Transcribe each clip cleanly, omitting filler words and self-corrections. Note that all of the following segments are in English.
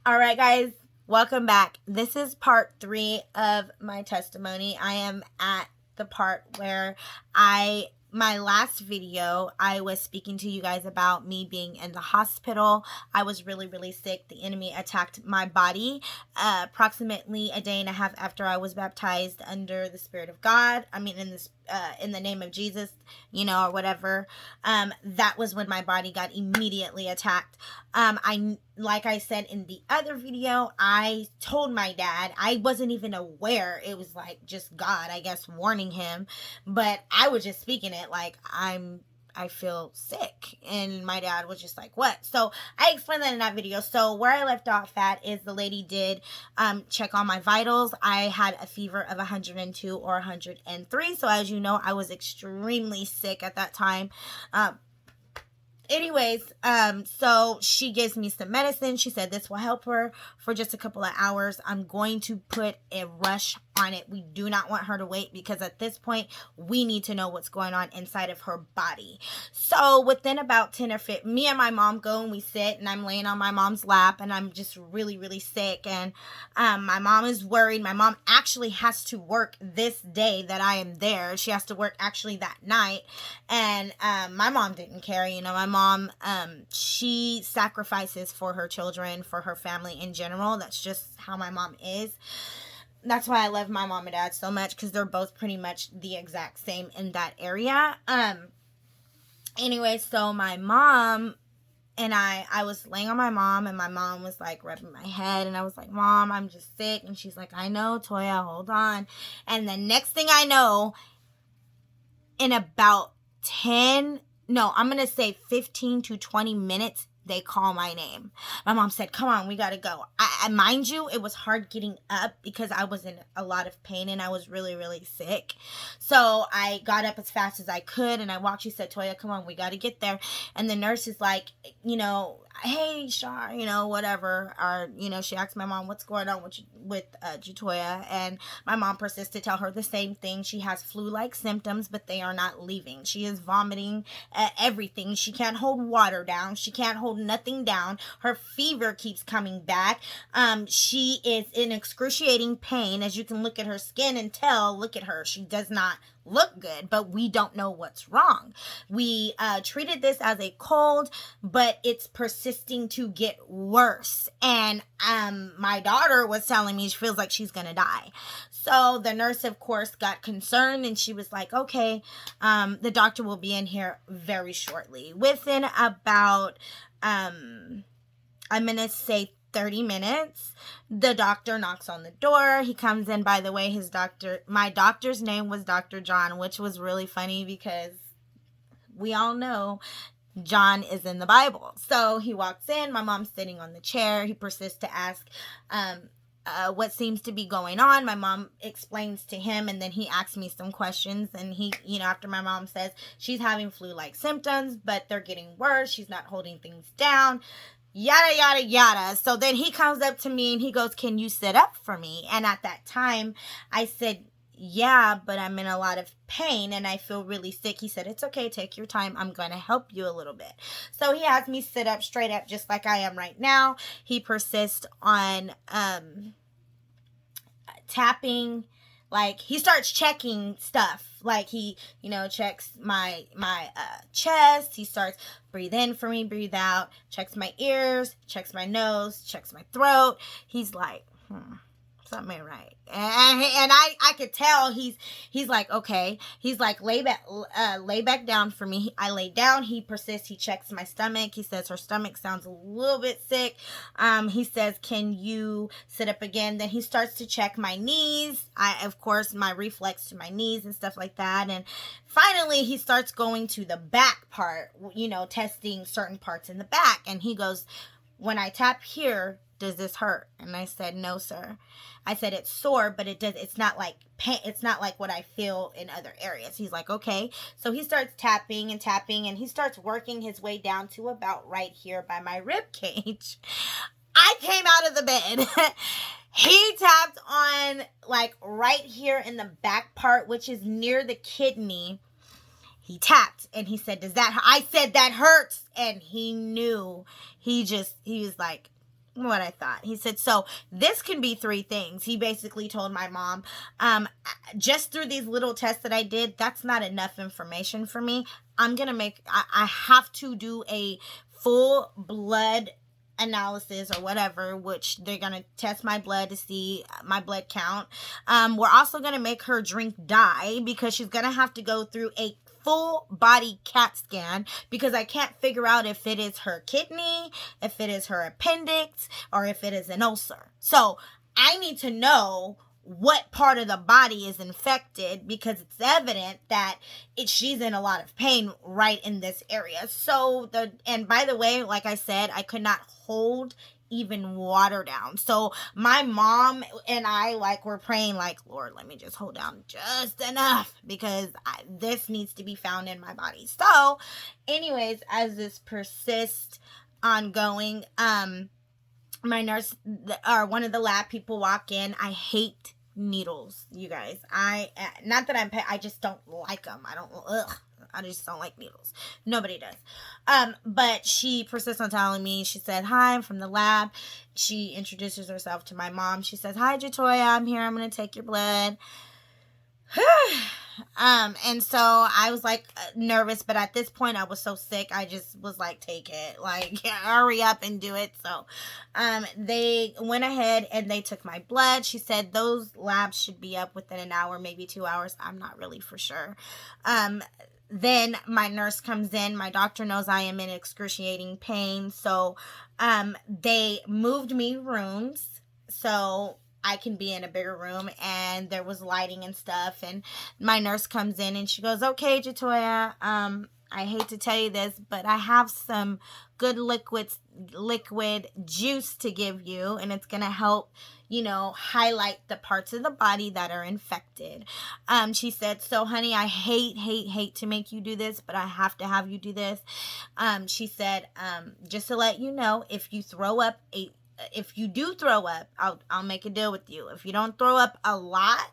All right, guys, welcome back. This is part 3 of my testimony. I am at the part where my last video, I was speaking to you guys about me being in the hospital. I was really, really sick. The enemy attacked my body approximately a day and a half after I was baptized under the Spirit of God. In the name of Jesus, or whatever. That was when my body got immediately attacked. Like I said in the other video, I told my dad. I wasn't even aware. It was like just God, I guess, warning him. But I was just speaking it like I feel sick. And my dad was just like, what? So I explained that in that video. So where I left off at is the lady did check on my vitals. I had a fever of 102 or 103. So as you know, I was extremely sick at that time. So she gives me some medicine. She said this will help her for just a couple of hours. I'm going to put a rush on it. We do not want her to wait because at this point, we need to know what's going on inside of her body. So within about 10 or 15, me and my mom go and we sit and I'm laying on my mom's lap and I'm just really, really sick. And my mom is worried. My mom actually has to work this day that I am there. She has to work actually that night. And my mom didn't care. My mom, she sacrifices for her children, for her family in general. That's just how my mom is. That's why I love my mom and dad so much, because they're both pretty much the exact same in that area. So my mom and I was laying on my mom, and my mom was like rubbing my head, and I was like, Mom, I'm just sick. And she's like, I know, Toya, hold on. And the next thing I know, in about 15 to 20 minutes, they call my name. My mom said, come on, we got to go. I mind you, it was hard getting up because I was in a lot of pain and I was really, really sick. So I got up as fast as I could and I walked. She said, Toya, come on, we got to get there. And the nurse is like, hey, Shar, whatever. Or, she asked my mom, what's going on with Jatoya? And my mom persists to tell her the same thing. She has flu-like symptoms, but they are not leaving. She is vomiting everything. She can't hold water down. She can't hold nothing down. Her fever keeps coming back. She is in excruciating pain. As you can look at her skin and tell, look at her. She does not look good, but we don't know what's wrong. We treated this as a cold, but it's persisting to get worse. And my daughter was telling me she feels like she's gonna die. So the nurse, of course, got concerned and she was like, okay, the doctor will be in here very shortly. Within about, I'm gonna say 30 minutes, the doctor knocks on the door. He comes in. By the way, my doctor's name was Dr. John, which was really funny because we all know John is in the Bible. So he walks in. My mom's sitting on the chair. He persists to ask what seems to be going on. My mom explains to him, and then he asks me some questions. And he, after my mom says she's having flu-like symptoms, but they're getting worse. She's not holding things down. Yada, yada, yada. So then he comes up to me and he goes, can you sit up for me? And at that time, I said, yeah, but I'm in a lot of pain and I feel really sick. He said, it's okay. Take your time. I'm going to help you a little bit. So he has me sit up straight up just like I am right now. He persists on tapping. Like, he starts checking stuff. Like, he, checks my chest. He starts breathe in for me, breathe out, checks my ears, checks my nose, checks my throat. He's like, something ain't right. And I could tell he's like, okay. He's like, lay back down for me. I lay down. He persists. He checks my stomach. He says her stomach sounds a little bit sick. He says, can you sit up again? Then he starts to check my knees. Of course, my reflex to my knees and stuff like that. And finally, he starts going to the back part, testing certain parts in the back. And he goes, when I tap here, does this hurt? And I said, no, sir. I said, it's sore, but it's not like pain. It's not like what I feel in other areas. He's like, okay. So he starts tapping and tapping, and he starts working his way down to about right here by my rib cage. I came out of the bed. He tapped on like right here in the back part, which is near the kidney. He tapped and he said, does that hurt? I said, that hurts. And he knew. He was like, what I thought. He said, so this can be 3 things. He basically told my mom, just through these little tests that I did, that's not enough information for me. I have to do a full blood analysis or whatever, which they're going to test my blood to see my blood count. We're also going to make her drink dye because she's going to have to go through a full body CAT scan because I can't figure out if it is her kidney, if it is her appendix, or if it is an ulcer. So I need to know what part of the body is infected because it's evident that she's in a lot of pain right in this area. So and by the way, like I said, I could not hold even water down. So my mom and I were praying Lord, let me just hold down just enough because this needs to be found in my body. So anyways, as this persists ongoing, my nurse or one of the lab people walk in. I hate needles, you guys. Not that I just don't like them. I just don't like needles. Nobody does. But she persists on telling me. She said, hi, I'm from the lab. She introduces herself to my mom. She says, hi, Jatoya, I'm here. I'm going to take your blood. And so I was nervous, but at this point I was so sick. I just was take it, hurry up and do it. So, they went ahead and they took my blood. She said those labs should be up within an hour, maybe 2 hours. I'm not really for sure. Then my nurse comes in. My doctor knows I am in excruciating pain. So, they moved me rooms. So I can be in a bigger room, and there was lighting and stuff, and my nurse comes in and she goes, okay, Jatoya, I hate to tell you this, but I have some good liquid juice to give you, and it's going to help, highlight the parts of the body that are infected. She said, so honey, I hate to make you do this, but I have to have you do this. She said, just to let you know, if you do throw up, I'll make a deal with you. If you don't throw up a lot,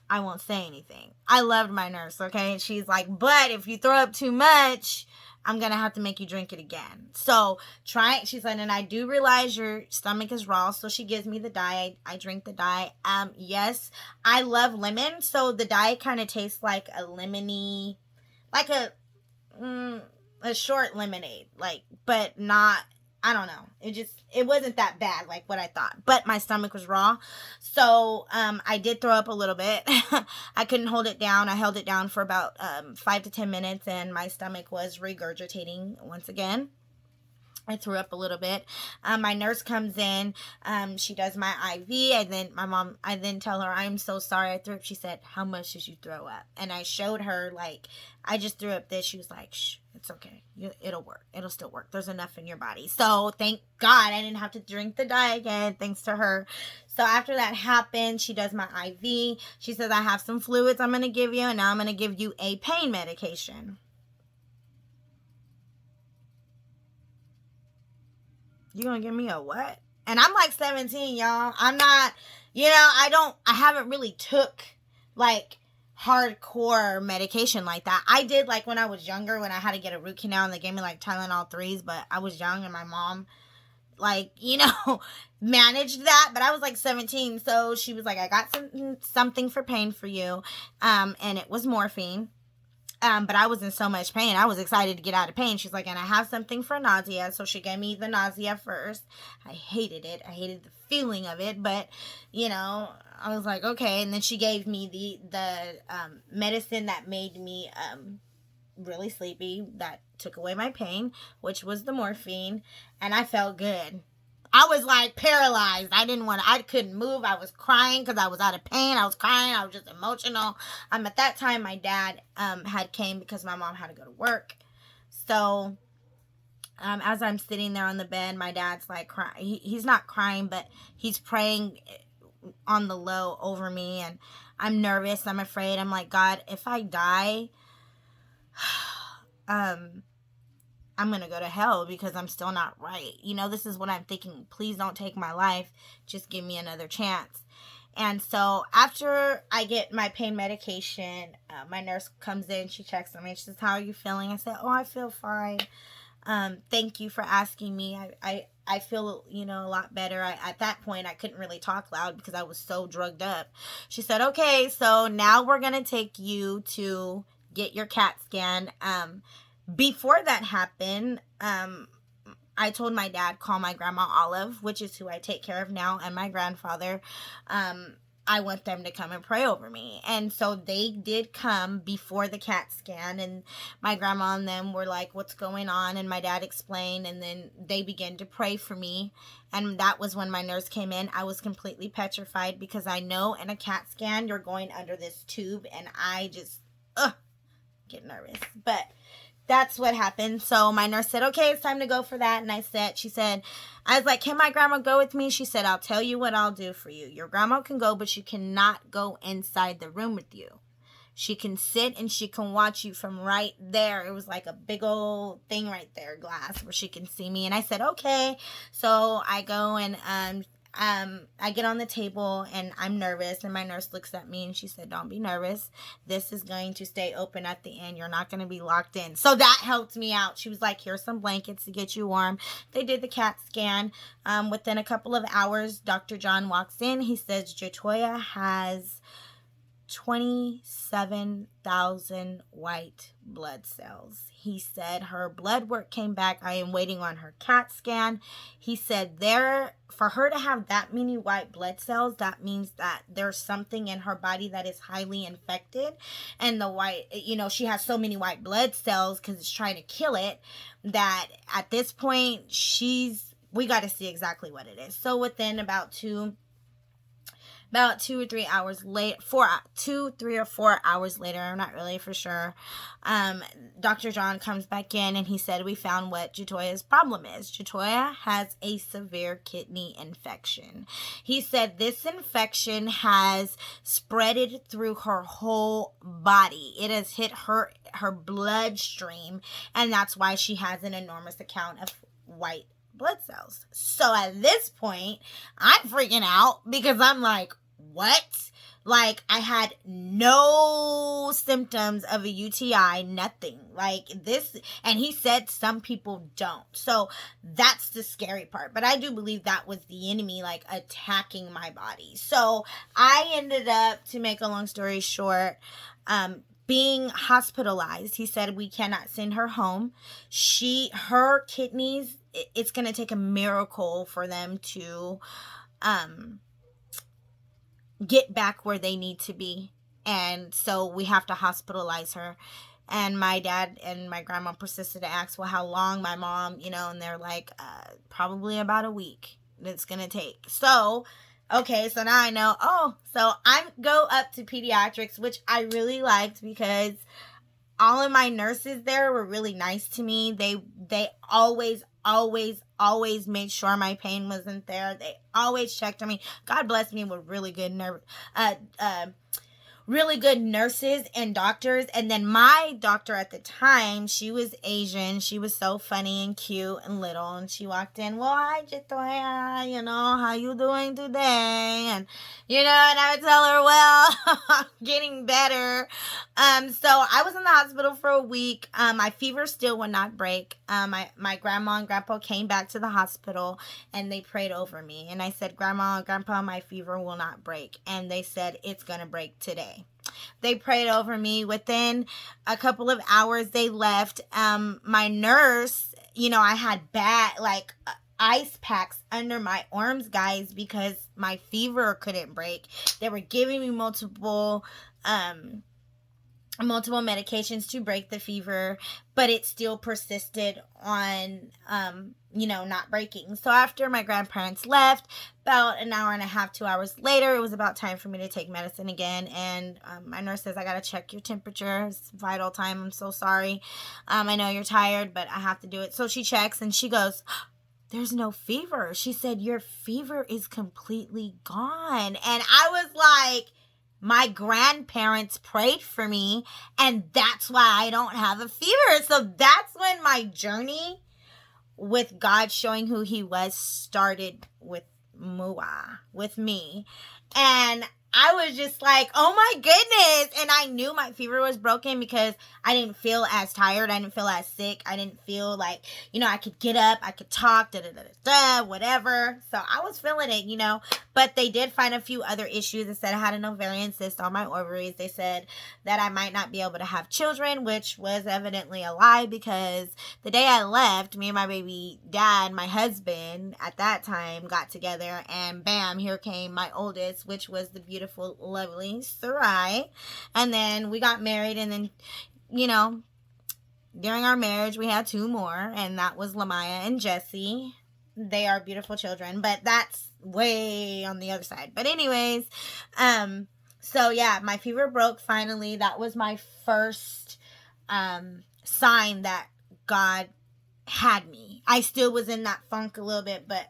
I won't say anything. I loved my nurse, okay? She's like, but if you throw up too much, I'm going to have to make you drink it again. So try it. She said, and I do realize your stomach is raw. So she gives me the dye. I drink the dye. Yes, I love lemon. So the dye kind of tastes like a lemony, like a short lemonade, but not, I don't know. It wasn't that bad like what I thought. But my stomach was raw. So I did throw up a little bit. I couldn't hold it down. I held it down for about 5 to 10 minutes, and my stomach was regurgitating once again. I threw up a little bit. My nurse comes in. She does my IV. And then I then tell her, I'm so sorry I threw up. She said, how much did you throw up? And I showed her, I just threw up this. She was like, shh, it's okay. It'll work. It'll still work. There's enough in your body. So thank God I didn't have to drink the dye again, thanks to her. So after that happened, she does my IV. She says, I have some fluids I'm going to give you, and now I'm going to give you a pain medication. You gonna give me a what? And I'm 17, y'all. I'm not, I haven't really took hardcore medication like that. I did when I was younger, when I had to get a root canal, and they gave me Tylenol 3s, but I was young and my mom managed that. But I was 17, so she was like, I got something for pain for you. And it was morphine. But I was in so much pain. I was excited to get out of pain. She's like, and I have something for nausea. So she gave me the nausea first. I hated it. I hated the feeling of it. But, I was like, okay. And then she gave me the medicine that made me really sleepy, that took away my pain, which was the morphine. And I felt good. I was paralyzed. I couldn't move. I was crying because I was out of pain. I was crying. I was just emotional. At that time, my dad had came because my mom had to go to work. So as I'm sitting there on the bed, my dad's crying. He's not crying, but he's praying on the low over me. And I'm nervous. I'm afraid. I'm like, God, if I die, I'm going to go to hell because I'm still not right. This is what I'm thinking. Please don't take my life. Just give me another chance. And so after I get my pain medication, my nurse comes in. She checks on me. She says, how are you feeling? I said, oh, I feel fine. Thank you for asking me. I feel, a lot better. At that point, I couldn't really talk loud because I was so drugged up. She said, okay, so now we're going to take you to get your CAT scan. Before that happened, I told my dad, call my grandma Olive, which is who I take care of now, and my grandfather. I want them to come and pray over me. And so they did come before the CAT scan, and my grandma and them were like, what's going on? And my dad explained, and then they began to pray for me. And that was when my nurse came in. I was completely petrified because I know in a CAT scan, you're going under this tube, and I just, get nervous. But that's what happened. So my nurse said, okay, it's time to go for that. And I was like, can my grandma go with me? She said, I'll tell you what I'll do for you. Your grandma can go, but she cannot go inside the room with you. She can sit and she can watch you from right there. It was like a big old thing right there, glass, where she can see me. And I said, okay. So I go and I get on the table and I'm nervous, and my nurse looks at me and she said, don't be nervous. This is going to stay open at the end. You're not going to be locked in. So that helped me out. She was like, here's some blankets to get you warm. They did the CAT scan. Within a couple of hours, Dr. John walks in. He says, Jatoya has 27,000 white blood cells. He said her blood work came back. I am waiting on her CAT scan. He said for her to have that many white blood cells, that means that there's something in her body that is highly infected. And she has so many white blood cells because it's trying to kill it, that at this point, we got to see exactly what it is. So within about 2 or 3 hours later, 3 or 4 hours later, I'm not really for sure, Dr. John comes back in and he said, we found what Jatoya's problem is. Jatoya has a severe kidney infection. He said this infection has spreaded through her whole body. It has hit her bloodstream, and that's why she has an enormous amount of white blood cells. So at this point, I'm freaking out because I'm like, what? Like, I had no symptoms of a UTI, nothing like this. And he said some people don't. So that's the scary part. But I do believe that was the enemy, like, attacking my body. So I ended up, to make a long story short, being hospitalized. He said we cannot send her home. Her kidneys, it's going to take a miracle for them to get back where they need to be. And so we have to hospitalize her. And my dad and my grandma persisted to ask, well, how long? My mom, and they're like, probably about a week it's going to take. So, okay, so now I know, so I go up to pediatrics, which I really liked because all of my nurses there were really nice to me. They always made sure my pain wasn't there. They always checked on me. God bless me with really good nurses and doctors. And then my doctor at the time, she was Asian. She was so funny and cute and little. And she walked in, well, hi, Jatoya, how you doing today? And, and I would tell her, well, I'm getting better. So I was in the hospital for a week. My fever still would not break. My grandma and grandpa came back to the hospital and they prayed over me. And I said, Grandma and Grandpa, my fever will not break. And they said, it's going to break today. They prayed over me. Within a couple of hours, they left. My nurse, I had bad, ice packs under my arms, guys, because my fever couldn't break. They were giving me multiple medications to break the fever, but it still persisted on, not breaking. So after my grandparents left, about an hour and a half, 2 hours later, it was about time for me to take medicine again. And my nurse says, I got to check your temperature. It's vital time. I'm so sorry. I know you're tired, but I have to do it. So she checks and she goes, there's no fever. She said, your fever is completely gone. And I was like, my grandparents prayed for me, and that's why I don't have a fever. So that's when my journey with God showing who he was started with me. And I was just like, oh my goodness. And I knew my fever was broken because I didn't feel as tired. I didn't feel as sick. I didn't feel like, I could get up, I could talk, whatever. So I was feeling it, But they did find a few other issues. They said I had an ovarian cyst on my ovaries. They said that I might not be able to have children, which was evidently a lie because the day I left, me and my baby dad, my husband at that time, got together and bam, here came my oldest, which was the beautiful, lovely Sarai. And then we got married, and then, during our marriage, we had 2 more, and that was Lamaya and Jesse. They are beautiful children, but that's way on the other side. But anyways, so yeah, my fever broke finally. That was my first sign that God had me. I still was in that funk a little bit, but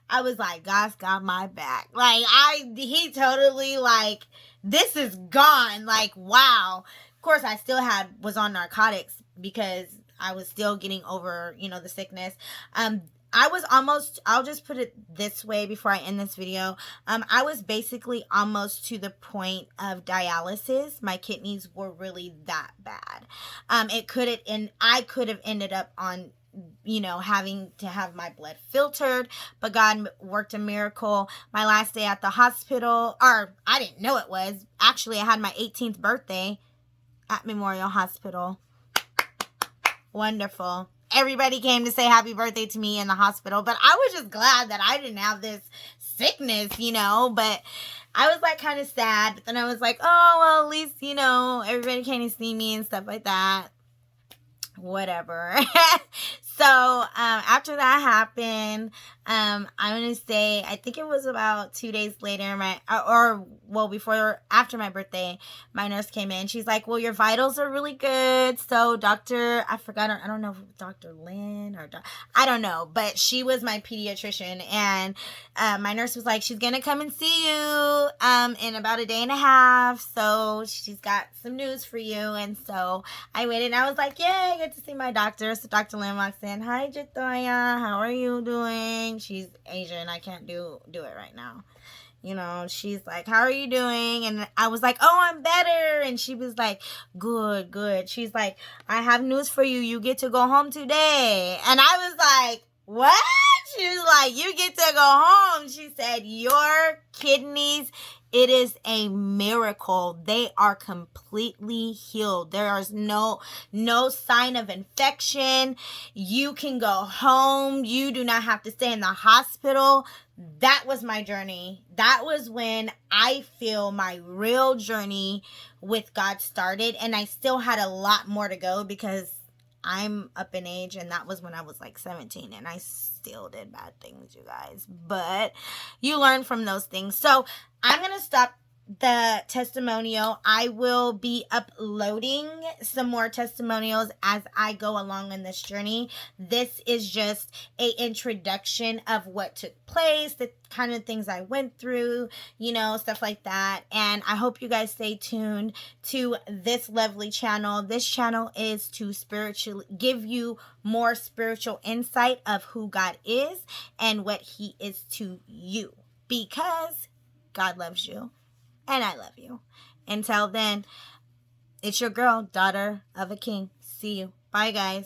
I was like, God's got my back. Like, he totally, like, this is gone. Like, wow. Of course, I still was on narcotics because I was still getting over, the sickness. I'll just put it this way before I end this video. I was basically almost to the point of dialysis. My kidneys were really that bad. I could have ended up on, having to have my blood filtered, but God worked a miracle. My last day at the hospital, or I didn't know it was, actually I had my 18th birthday at Memorial Hospital. Wonderful. Everybody came to say happy birthday to me in the hospital, but I was just glad that I didn't have this sickness, but I was like kind of sad, but then I was like, oh, well, at least, everybody came to see me and stuff like that. Whatever. So, after that happened, I'm going to say, I think it was about 2 days later, after my birthday, my nurse came in. She's like, well, your vitals are really good. So I don't know if Dr. Lynn or I don't know, but she was my pediatrician, and my nurse was like, she's going to come and see you in about a day and a half. So she's got some news for you. And so I waited, and I was like, yay, I get to see my doctor. So Dr. Lynn walks in. Hi, Jatoya. How are you doing? She's Asian. I can't do it right now. She's like, how are you doing? And I was like, oh, I'm better. And she was like, good. She's like, I have news for you. You get to go home today. And I was like, what? She was like, you get to go home. She said, your kidneys, it is a miracle. They are completely healed. There is no sign of infection. You can go home. You do not have to stay in the hospital. That was my journey. That was when I feel my real journey with God started. And I still had a lot more to go because I'm up in age, and that was when I was like 17, and I still did bad things, you guys. But you learn from those things. So I'm going to stop the testimonial. I will be uploading some more testimonials as I go along in this journey. This is just an introduction of what took place, the kind of things I went through, stuff like that. And I hope you guys stay tuned to this lovely channel. This channel is to give you more spiritual insight of who God is and what He is to you, because God loves you. And I love you. Until then, it's your girl, daughter of a king. See you. Bye, guys.